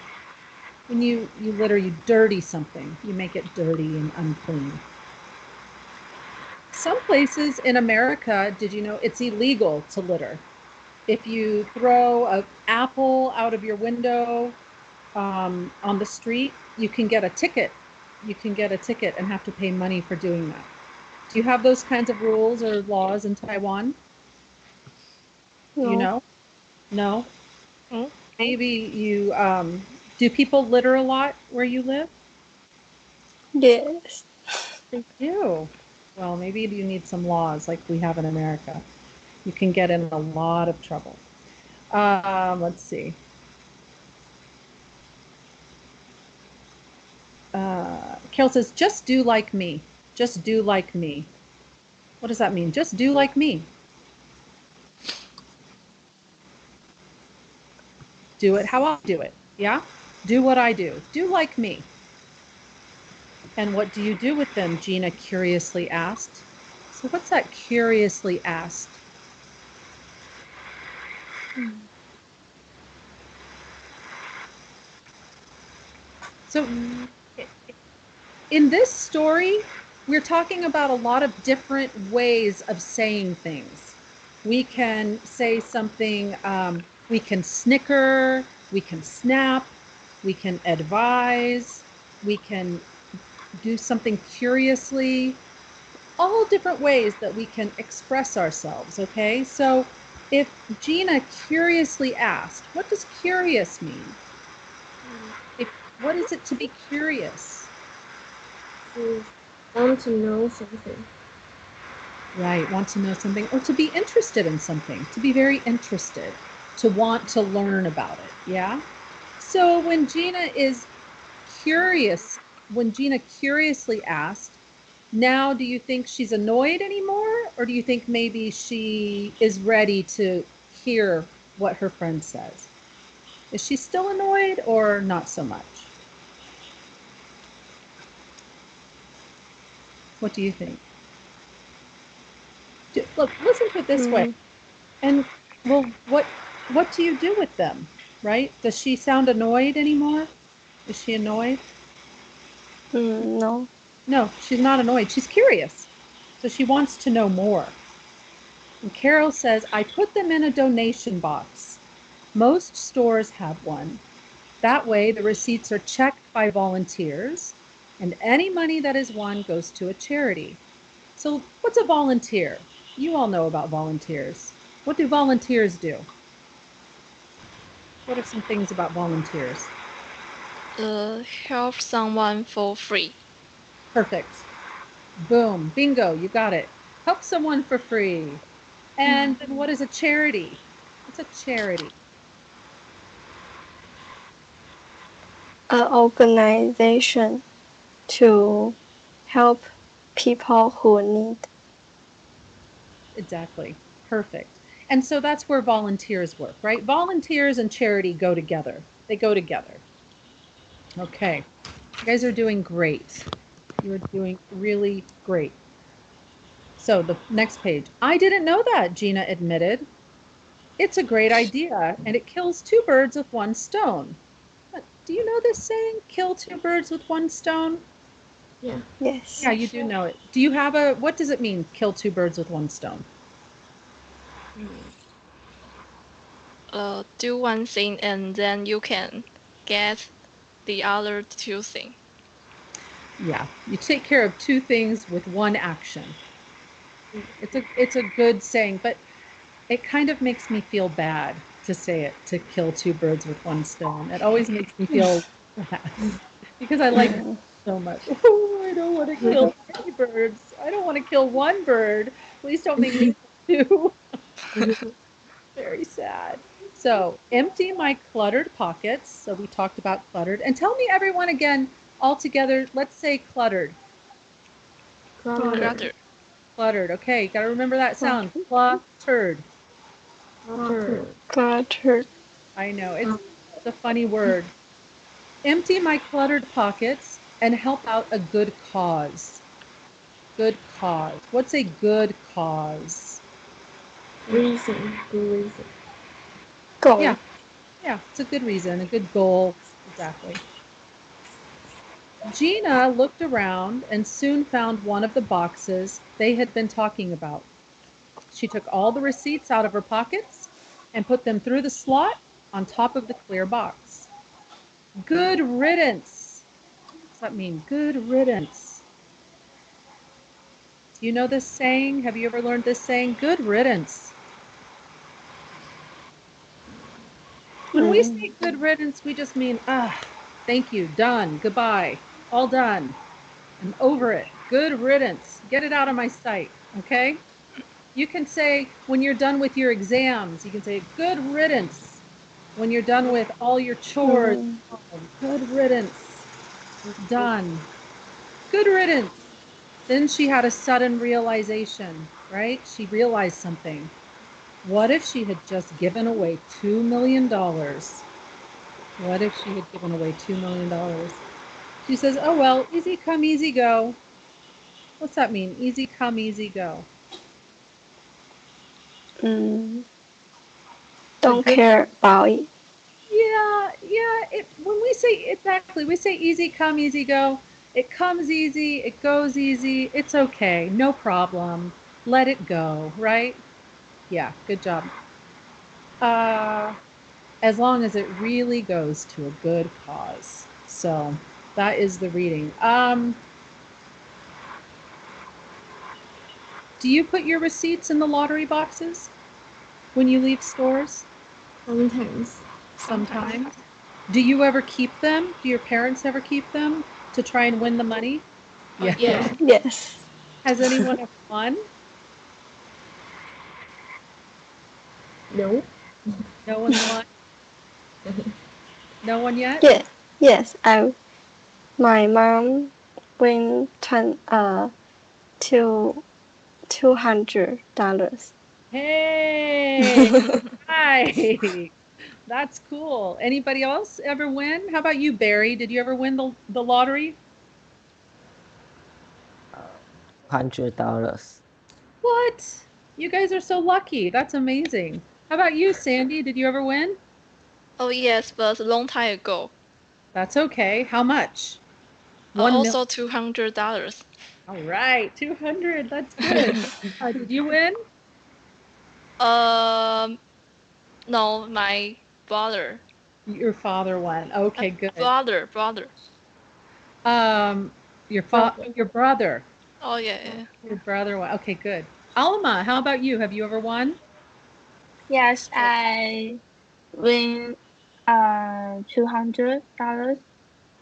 B: When you litter, you dirty something. You make it dirty and unclean. Some places in America, did you know it's illegal to litter? If you throw an apple out of your window on the street, you can get a ticket. You can get a ticket and have to pay money for doing that. Do you have those kinds of rules or laws in Taiwan? Do you
F: No.
B: know? No?
C: Hmm?
B: Maybe you Do people litter a lot where you live?
F: Yes.
B: They do. Well, maybe you need some laws like we have in America. You can get in a lot of trouble. Let's see. Carol says, just do like me. Just do like me. What does that mean? Just do like me. Do it how I do it. Yeah? Do what I do. Do like me. And what do you do with them? Gina curiously asked. So what's that curiously asked? So in this story, we're talking about a lot of different ways of saying things. We can say something, we can snicker, we can snap, we can advise, we can do something curiously, all different ways that we can express ourselves, okay? So if Gina curiously asked, what does curious mean? What is it to be curious?
D: To want to know something.
B: Right, want to know something or to be interested in something, to be very interested, to want to learn about it, yeah? So when Gina is curious, when Gina curiously asked, now do you think she's annoyed anymore? Or do you think maybe she is ready to hear what her friend says? Is she still annoyed or not so much? What do you think? Look, listen to it this way. And well, what do you do with them? Right? Does she sound annoyed anymore? Is she annoyed?
F: No.
B: No, she's not annoyed. She's curious. So she wants to know more. And Carol says, I put them in a donation box. Most stores have one. That way, the receipts are checked by volunteers, and any money that is won goes to a charity. So, what's a volunteer? You all know about volunteers. What do volunteers do? What are some things about volunteers?
C: Help someone for free.
B: Perfect. Boom. Bingo. You got it. Help someone for free. And then what is a charity? What's a charity?
F: An organization to help people who need.
B: Exactly. Perfect. And so that's where volunteers work, right? Volunteers and charity go together. They go together. Okay. You guys are doing great. You are doing really great. So the next page. I didn't know that, Gina admitted. It's a great idea, and it kills two birds with one stone. But do you know this saying, kill two birds with one stone?
D: Yeah.
F: Yes.
B: Yeah, you do know it. Do you have what does it mean, kill two birds with one stone?
C: Do one thing and then you can get the other two things.
B: Yeah, you take care of two things with one action. It's a good saying, but it kind of makes me feel bad to say it, to kill two birds with one stone. It always makes me feel bad because I like birds so much. Oh, I don't want to kill any birds. I don't want to kill one bird. Please don't make me kill two. Very sad. So empty my cluttered pockets. So we talked about cluttered. And tell me everyone again, all together, let's say cluttered.
C: Clutter.
B: Cluttered. Okay, got to remember that sound. Cluttered.
F: Cluttered.
B: I know, it's a funny word. Empty my cluttered pockets and help out a good cause. Good cause. What's a good cause?
D: Reason. Good reason.
F: Goal.
B: Yeah, yeah, it's a good reason, a good goal. Exactly. Gina looked around and soon found one of the boxes they had been talking about. She took all the receipts out of her pockets and put them through the slot on top of the clear box. Good riddance. What does that mean? Good riddance. Do you know this saying? Have you ever learned this saying? Good riddance. When we say good riddance, we just mean, thank you, done, goodbye, all done. I'm over it. Good riddance. Get it out of my sight, okay? You can say when you're done with your exams, you can say good riddance. When you're done with all your chores, good riddance. Done. Good riddance. Then she had a sudden realization, right? She realized something. What if she had just given away $2 million? What if she had given away $2 million? She says, oh, well, easy come, easy go. What's that mean? Easy come, easy go.
F: Don't care about it.
B: Yeah. When we say exactly, we say easy come, easy go. It comes easy, it goes easy, it's okay, no problem. Let it go, right? Yeah, good job. As long as it really goes to a good cause. So that is the reading. Do you put your receipts in the lottery boxes when you leave stores?
D: Sometimes.
B: Sometimes. Do you ever keep them? Do your parents ever keep them to try and win the money?
C: Oh,
B: Yeah.
F: Yes.
B: Has anyone ever won?
D: No.
B: No one's won? No one yet?
F: Yes. My mom win $200.
B: Hey, right. That's cool. Anybody else ever win? How about you, Barry? Did you ever win the lottery?
E: $100.
B: What? You guys are so lucky. That's amazing. How about you, Sandy? Did you ever win?
C: Oh, yes, but a long time ago.
B: That's okay. How much? 1 million.
C: Also $200.
B: All right, 200. That's good. Did you win?
C: Um, no, my brother.
B: Your father won. Okay, good.
C: Brother.
B: Um,
D: Brother.
B: your brother.
C: Oh, yeah.
B: Your brother won. Okay, good. Alma, how about you? Have you ever won?
A: Yes, I win $200,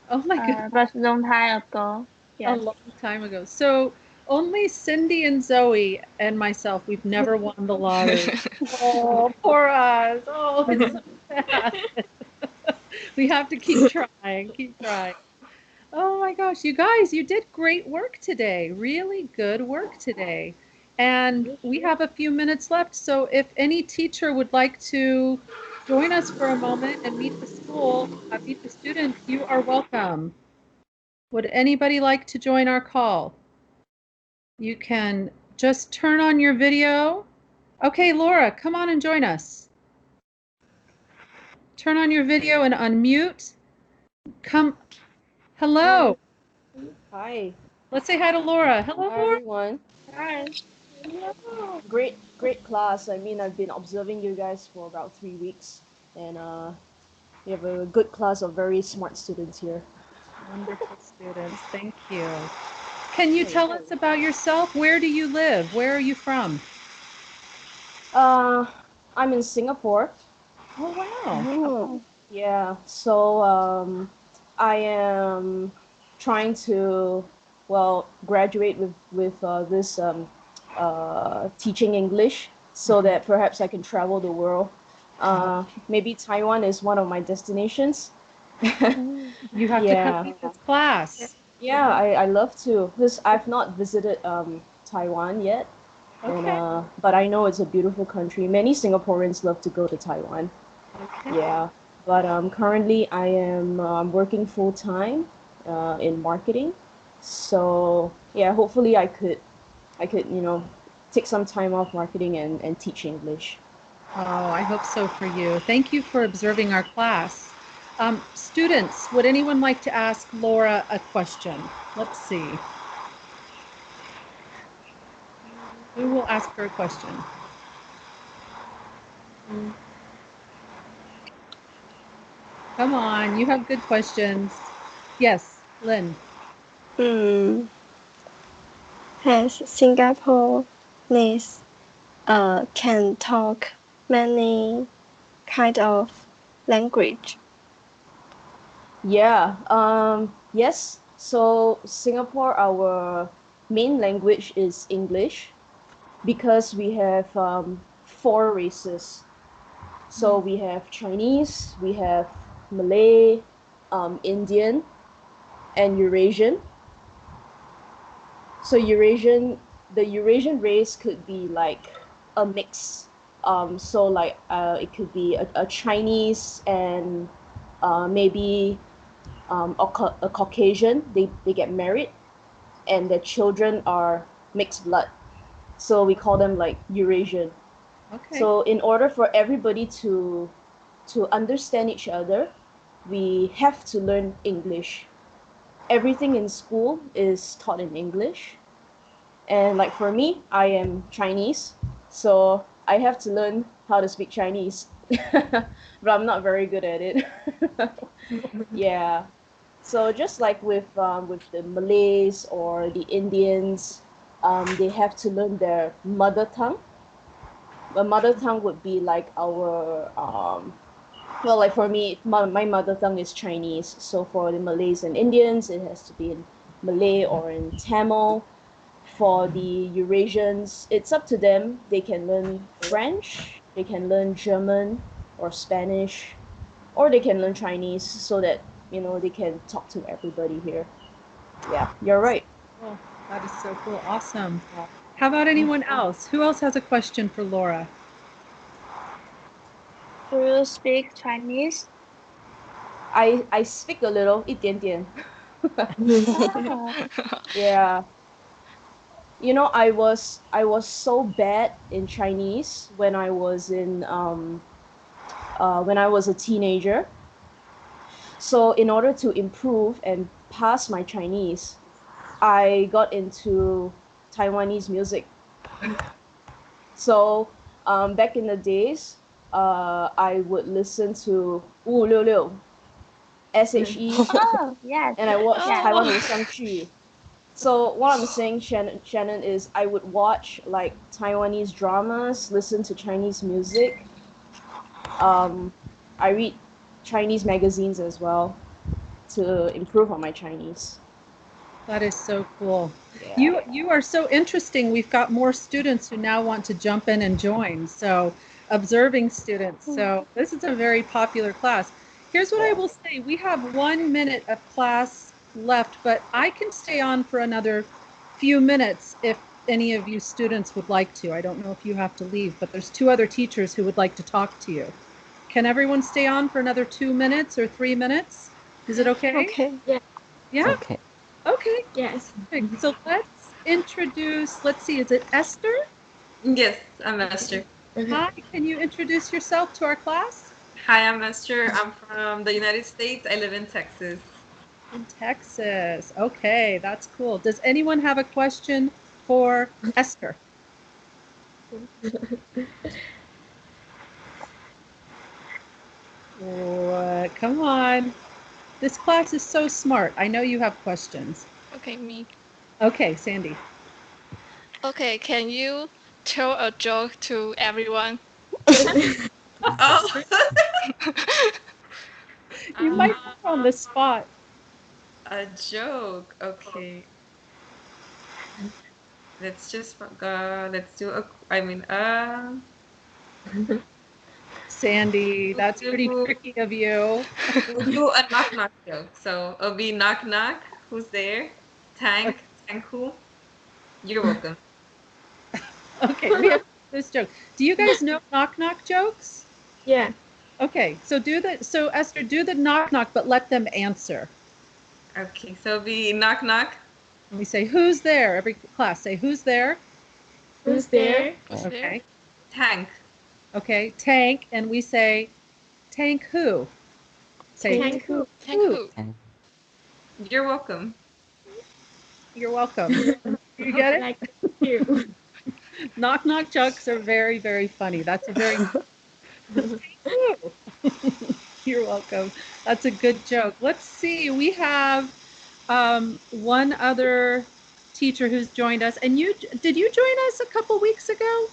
B: Oh my goodness,
A: but long time ago.
B: a
A: Yes.
B: long time ago. So only Cindy and Zoe and myself, we've never won the lottery. Oh, poor us. Oh, it's so sad. We have to keep trying, keep trying. Oh my gosh, you guys, you did great work today. Really good work today. And we have a few minutes left, so if any teacher would like to join us for a moment and meet the school, meet the students, you are welcome. Would anybody like to join our call? You can just turn on your video. Okay, Laura, come on and join us. Turn on your video and unmute. Come. Hello.
G: Hi.
B: Let's say hi to Laura. Hello,
G: Hi
B: Laura.
G: everyone.
A: Hi.
B: Hello.
G: Great class. I mean, I've been observing you guys for about 3 weeks, and we have a good class of very smart students here.
B: Wonderful students. Thank you. Can you
G: Hey.
B: tell us about yourself? Where do you live? Where are you from?
G: Uh, I'm in Singapore.
B: Oh, wow.
F: Oh.
G: Yeah. So I am trying to, well, graduate with this teaching English so that perhaps I can travel the world. Maybe Taiwan is one of my destinations.
B: You have to come
G: Yeah.
B: meet this class.
G: Yeah, I love to because I've not visited Taiwan yet, and
B: Okay.
G: but I know it's a beautiful country. Many Singaporeans love to go to Taiwan.
B: Okay.
G: Yeah, but currently I am working full time in marketing, so yeah, hopefully I could take some time off marketing and teach English.
B: Oh, I hope so for you. Thank you for observing our class. Students, would anyone like to ask Laura a question? Let's see. Who will ask her a question? Come on, you have good questions. Yes, Lynn.
F: Hmm. Has Singaporeans can talk many kind of language?
G: Yeah. Yes. So Singapore, our main language is English because we have four races. So we have Chinese, we have Malay, Indian, and Eurasian. So the Eurasian race could be like a mix. So like it could be a Chinese and maybe a Caucasian. They get married and their children are mixed blood. So we call them like Eurasian.
B: Okay.
G: So in order for everybody to understand each other, we have to learn English. Everything in school is taught in English. And like for me, I am Chinese, so I have to learn how to speak Chinese. But I'm not very good at it. Yeah. So just like with the Malays or the Indians, they have to learn their mother tongue. The mother tongue would be like our well, like for me, my mother tongue is Chinese. So for the Malays and Indians, it has to be in Malay or in Tamil. For the Eurasians, it's up to them. They can learn French, they can learn German or Spanish, or they can learn Chinese so that, you know, they can talk to everybody here. Yeah, you're right.
B: Cool. That is so cool. Awesome. How about anyone else? Who else has a question for Laura?
A: Do you speak Chinese?
G: I speak a little, 一点点.
A: Oh,
G: Yeah. You know, I was so bad in Chinese when I was a teenager. So in order to improve and pass my Chinese, I got into Taiwanese music. So back in the days, I would listen to 566 SHE,
A: oh, yes,
G: and I watched
A: yes.
G: Taiwan
C: Oh,
G: 偶像剧. So what I'm saying, Shannon, is I would watch like Taiwanese dramas, listen to Chinese music. Um, I read Chinese magazines as well to improve on my Chinese.
B: That is so cool.
G: Yeah.
B: You are so interesting. We've got more students who now want to jump in and join. So observing students. So this is a very popular class. Here's what I will say. We have 1 minute of class left, but I can stay on for another few minutes if any of you students would like to. I don't know if you have to leave, but there's two other teachers who would like to talk to you. Can everyone stay on for another 2 minutes or 3 minutes? Is it okay?
F: Okay.
B: Yeah?
E: Okay.
B: Okay.
D: Yes.
B: Perfect. So let's introduce, let's see, is it Esther?
H: Yes, I'm Esther.
B: Hi, can you introduce yourself to our class?
H: Hi, I'm Esther. I'm from the United States. I live in Texas.
B: In Texas. Okay, that's cool. Does anyone have a question for Esther? What? Come on. This class is so smart. I know you have questions.
C: okay, me.
B: Okay, Sandy.
C: Okay, can you tell a joke to everyone?
H: Oh,
B: You might be on the spot.
H: a joke. Okay. Let's just let's do a. I mean,
B: Sandy, that's pretty tricky of you.
H: we'll do a knock knock joke. So it'll be knock knock. Who's there? Tank. Tank who? You're welcome.
B: Okay, we have this joke. Do you guys know knock knock jokes?
D: Yeah.
B: Okay, so Esther, do the knock knock, but let them answer.
H: Okay, so it'll be knock knock.
B: And we say, who's there? Every class say, who's there?
D: Who's there?
C: Who's there?
B: Okay.
H: Tank.
B: Okay, tank, and we say, tank who? Say,
D: Tank who?
C: Thank you.
H: You're welcome.
B: you're welcome. You get it?
D: Like you.
B: Knock knock jokes are very, very funny. That's a very You're welcome. That's a good joke. Let's see. We have one other teacher who's joined us. And did you join us a couple weeks ago?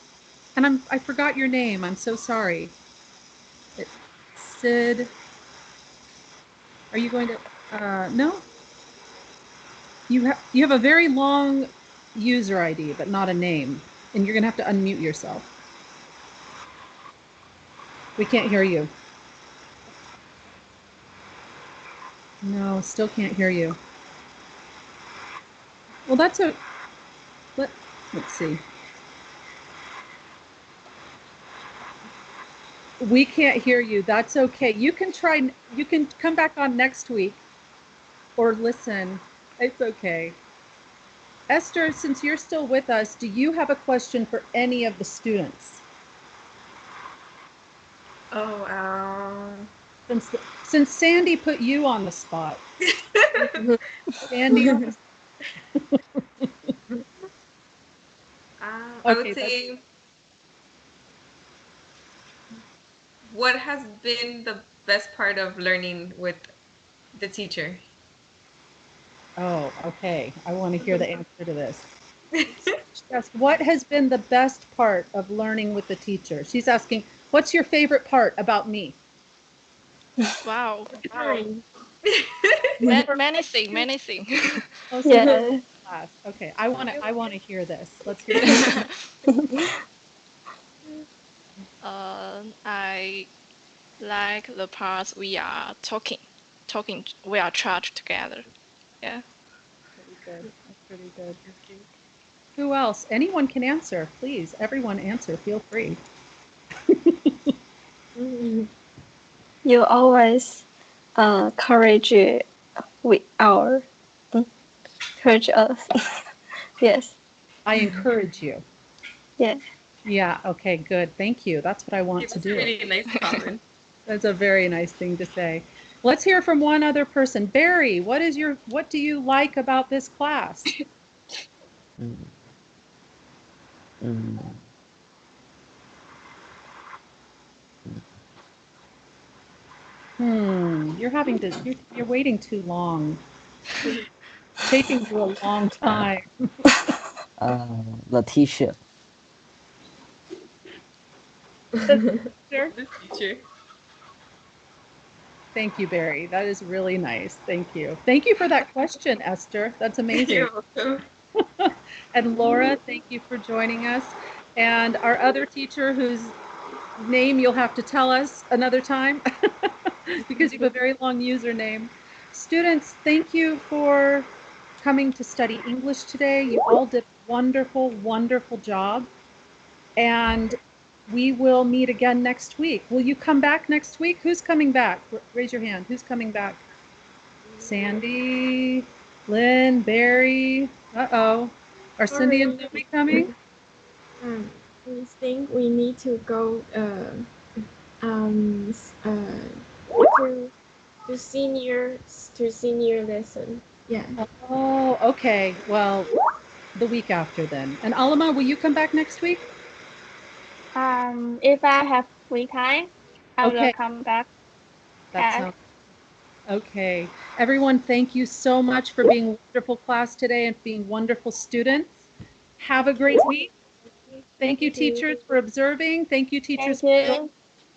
B: And I forgot your name. I'm so sorry. Sid. Are you going to, no? You have a very long user ID, but not a name. And you're going to have to unmute yourself. We can't hear you. No, still can't hear you. Well, that's a, let's see. We can't hear you. That's okay. You can come back on next week or listen. It's okay. Esther, since you're still with us, do you have a question for any of the students?
H: Oh,
B: Since Sandy put you on the spot. Sandy on the
H: I would
B: Okay,
H: say, what has been the best part of learning with the teacher?
B: Oh, okay. I want to hear the answer to this. Yes, what has been the best part of learning with the teacher? She's asking, what's your favorite part about me?
C: Wow.
D: Fine.
C: Many things, many things.
B: Oh, so
F: Yeah.
B: class. Okay, I want to hear this. Let's hear it.
C: I like the parts we are talking, we are charged together. Yeah.
B: Pretty good. That's pretty good. Who else? Anyone can answer, please. Everyone answer. Feel free.
F: You always courage with our encourage us. Yes.
B: I encourage you.
F: Yeah.
B: Yeah. Okay. Good. Thank you. That's what I want to
H: That's a
B: do.
H: really nice comment.
B: That's a very nice thing to say. Let's hear from one other person. Barry, what do you like about this class?
E: Mm, mm,
B: You're waiting too long. Taking you a long
E: uh,
B: time.
E: the teacher.
B: Sure.
H: The teacher.
B: Thank you, Barry. That is really nice. Thank you. Thank you for that question, Esther. That's amazing.
H: You're welcome.
B: And Laura, thank you for joining us. And our other teacher, whose name you'll have to tell us another time because you have a very long username. Students, thank you for coming to study English today. You all did a wonderful, wonderful job. And we will meet again next week. Will you come back next week? Who's coming back? Raise your hand. Who's coming back? Sandy, Lynn, Barry. Uh-oh. Are Cindy and Zoe coming?
D: We think we need to go to senior lesson. Yeah.
B: Oh, okay. Well, the week after then. And Alama, will you come back next week?
A: If I have free time, I will
B: Okay,
A: come back.
B: that sounds okay. Everyone, thank you so much for being a wonderful class today and being wonderful students. Have a great week. Thank you, teachers, for observing. Thank you, teachers.
A: Thank you.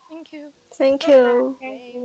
C: Thank you.
F: Thank you.
A: Thank you.